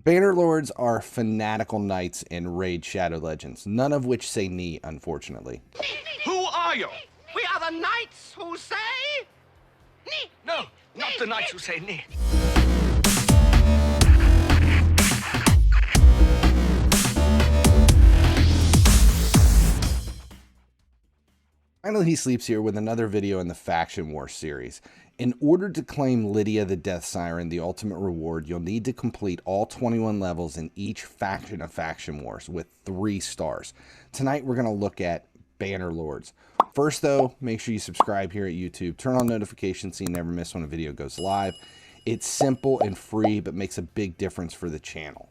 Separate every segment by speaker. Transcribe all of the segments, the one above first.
Speaker 1: Bannerlords are fanatical knights in Raid Shadow Legends, none of which say knee, unfortunately.
Speaker 2: Who are you?
Speaker 3: We are the knights who say... Nee.
Speaker 2: No, not the knights who say nee.
Speaker 1: Finally, he sleeps here with another video in the Faction War series. In order to claim Lydia the Death Siren, the ultimate reward, you'll need to complete all 21 levels in each faction of Faction Wars with 3 stars. Tonight, we're going to look at Bannerlords. First, though, make sure you subscribe here at YouTube. Turn on notifications so you never miss when a video goes live. It's simple and free, but makes a big difference for the channel.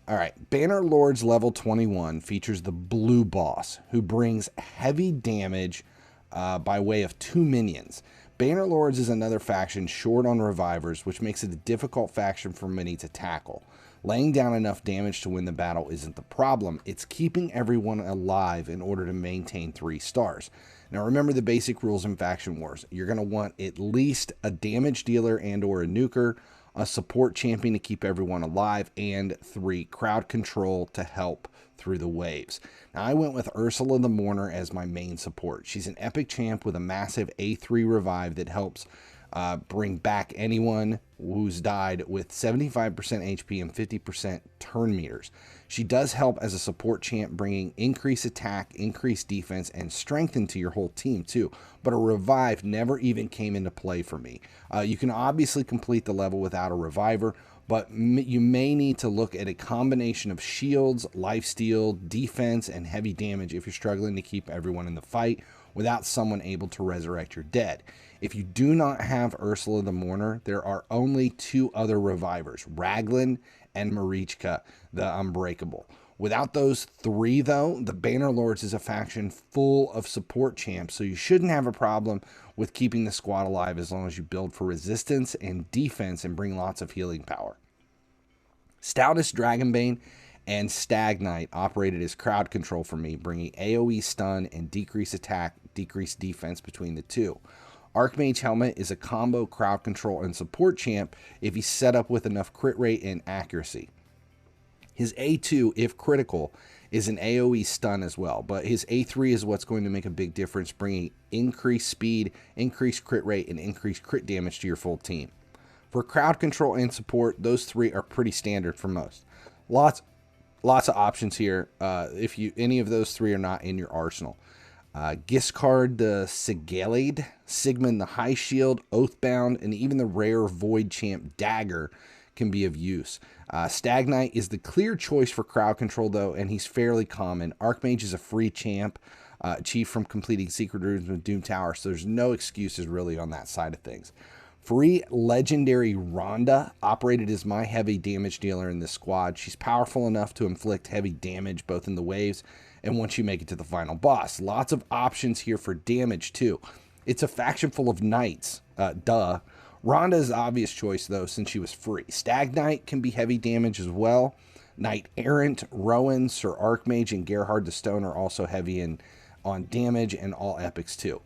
Speaker 1: Alright, Bannerlords level 21 features the blue boss, who brings heavy damage by way of 2 minions. Bannerlords is another faction short on revivers, which makes it a difficult faction for many to tackle. Laying down enough damage to win the battle isn't the problem, it's keeping everyone alive in order to maintain 3 stars. Now remember the basic rules in Faction Wars. You're going to want at least a damage dealer and or a nuker, a support champion to keep everyone alive, and 3 crowd control to help through the waves. Now I went with Ursula the Mourner as my main support. She's an epic champ with a massive A3 revive that helps bring back anyone who's died with 75% HP and 50% turn meters. She does help as a support champ, bringing increased attack, increased defense, and strength into your whole team too. But a revive never even came into play for me. You can obviously complete the level without a reviver, but you may need to look at a combination of shields, lifesteal, defense, and heavy damage if you're struggling to keep everyone in the fight without someone able to resurrect your dead. If you do not have Ursula the Mourner, there are only 2 other revivers, Raglan and Marichka, the Unbreakable. Without those 3, though, the Bannerlords is a faction full of support champs, so you shouldn't have a problem with keeping the squad alive as long as you build for resistance and defense and bring lots of healing power. Stoutest Dragonbane and Stag Knight operated as crowd control for me, bringing AoE stun and decreased attack, decreased defense between the 2. Archmage Helmet is a combo crowd control and support champ if he's set up with enough crit rate and accuracy. His A2, if critical, is an AoE stun as well, but his A3 is what's going to make a big difference, bringing increased speed, increased crit rate, and increased crit damage to your full team. For crowd control and support, those 3 are pretty standard for most. Lots of options here if any of those 3 are not in your arsenal. Giscard the Sigalade, Sigmund the High Shield, Oathbound, and even the rare Void Champ Dagger can be of use. Stag Knight is the clear choice for crowd control though, and he's fairly common. Archmage is a free champ, achieved from completing secret rooms with Doom Tower, so there's no excuses really on that side of things. Free legendary Rhonda operated as my heavy damage dealer in this squad. She's powerful enough to inflict heavy damage both in the waves and once you make it to the final boss. Lots of options here for damage too. It's a faction full of knights, duh. Rhonda is the obvious choice though since she was free. Stag Knight can be heavy damage as well. Knight Errant, Rowan, Sir Archmage, and Gerhard the Stone are also heavy on damage, and all epics too.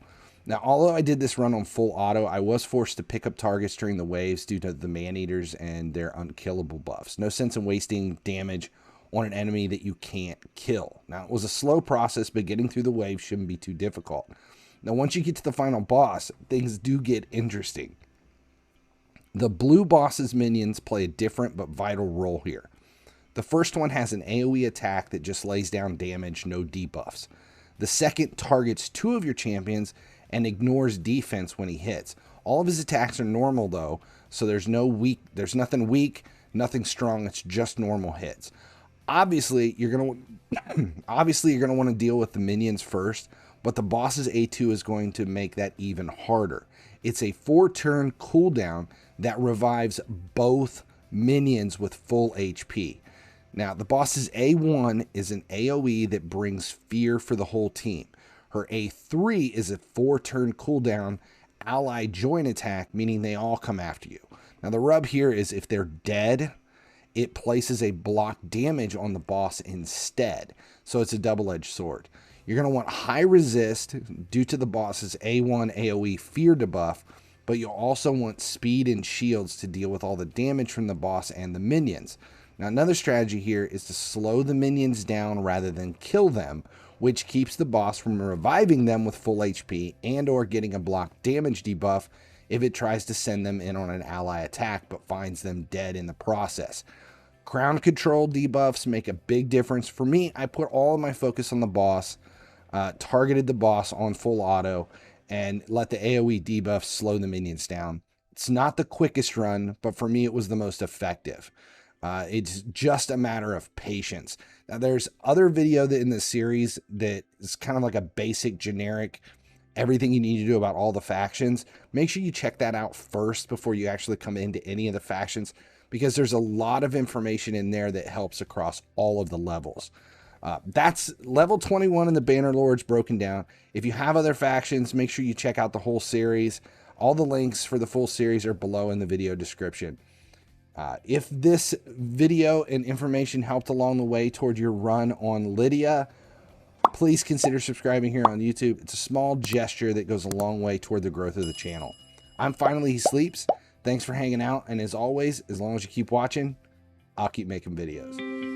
Speaker 1: Now, although I did this run on full auto, I was forced to pick up targets during the waves due to the man-eaters and their unkillable buffs. No sense in wasting damage on an enemy that you can't kill. Now, it was a slow process, but getting through the waves shouldn't be too difficult. Now, once you get to the final boss, things do get interesting. The blue boss's minions play a different but vital role here. The first one has an AoE attack that just lays down damage, no debuffs. The second targets 2 of your champions and ignores defense when he hits. All of his attacks are normal though, so there's nothing weak, nothing strong, it's just normal hits. Obviously, you're going to want to deal with the minions first, but the boss's A2 is going to make that even harder. It's a 4-turn cooldown that revives both minions with full HP. Now, the boss's A1 is an AoE that brings fear for the whole team. Her A3 is a 4-turn cooldown ally join attack, meaning they all come after you. Now, the rub here is if they're dead, it places a block damage on the boss instead. So it's a double-edged sword. You're going to want high resist due to the boss's A1 AoE fear debuff, but you'll also want speed and shields to deal with all the damage from the boss and the minions. Now, another strategy here is to slow the minions down rather than kill them, which keeps the boss from reviving them with full HP and or getting a block damage debuff if it tries to send them in on an ally attack but finds them dead in the process. Crown control debuffs make a big difference. For me, I put all of my focus on the boss, targeted the boss on full auto, and let the AoE debuffs slow the minions down. It's not the quickest run, but for me it was the most effective. It's just a matter of patience. Now, there's other video that in the series that is kind of like a basic generic everything you need to do about all the factions. Make sure you check that out first before you actually come into any of the factions, because there's a lot of information in there that helps across all of the levels. That's level 21 in the Bannerlords broken down. If you have other factions, make sure you check out the whole series. All the links for the full series are below in the video description. If this video and information helped along the way toward your run on Lydia, please consider subscribing here on YouTube. It's a small gesture that goes a long way toward the growth of the channel. I'm Finally He Sleeps. Thanks for hanging out, and as always, as long as you keep watching, I'll keep making videos.